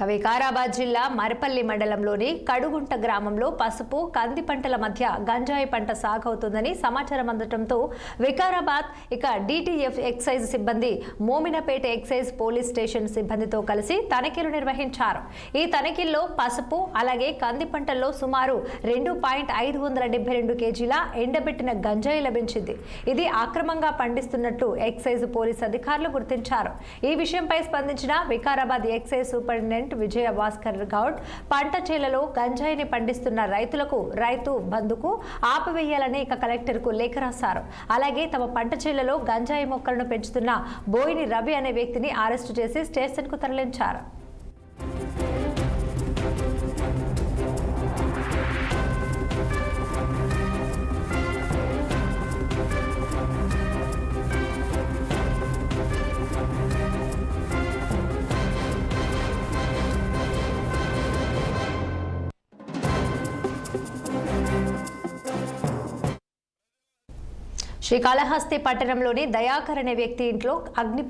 వికారాబాద్ జిల్లా మరపల్లి మండలంలోని కడుగుంట గ్రామంలో పసుపు కంది పంటల మధ్య గంజాయి పంట సాగవుతుందని సమాచారం అందడంతో వికారాబాద్ డిటిఎఫ్ ఎక్సైజ్ సిబ్బంది మోమినపేట ఎక్సైజ్ పోలీస్ స్టేషన్ సిబ్బందితో కలిసి తనిఖీలు నిర్వహించారు. ఈ తనిఖీల్లో పసుపు అలాగే కంది పంటల్లో సుమారు 2.572 కేజీల ఎండబెట్టిన గంజాయి లభించింది. ఇది అక్రమంగా పండిస్తున్నట్లు ఎక్సైజ్ పోలీస్ అధికారులు గుర్తించారు. ఈ విషయంపై స్పందించిన వికారాబాద్ ఎక్సైజ్ సూపరింటెండెంట్ విజయ భాస్కర్ గౌడ్ పంట చేలలో గంజాయిని పండిస్తున్న రైతులకు రైతు బంధుకు ఆపివేయాలని కలెక్టర్కు లేఖ రాశారు. అలాగే తమ పంట చేలలో గంజాయి మొక్కలను పెంచుతున్న బోయిని రవి అనే వ్యక్తిని అరెస్టు చేసి స్టేషన్కు తరలించారు. శ్రీకాళహస్తి పట్టణంలోని దయాకర్ అనే వ్యక్తి ఇంట్లో అగ్ని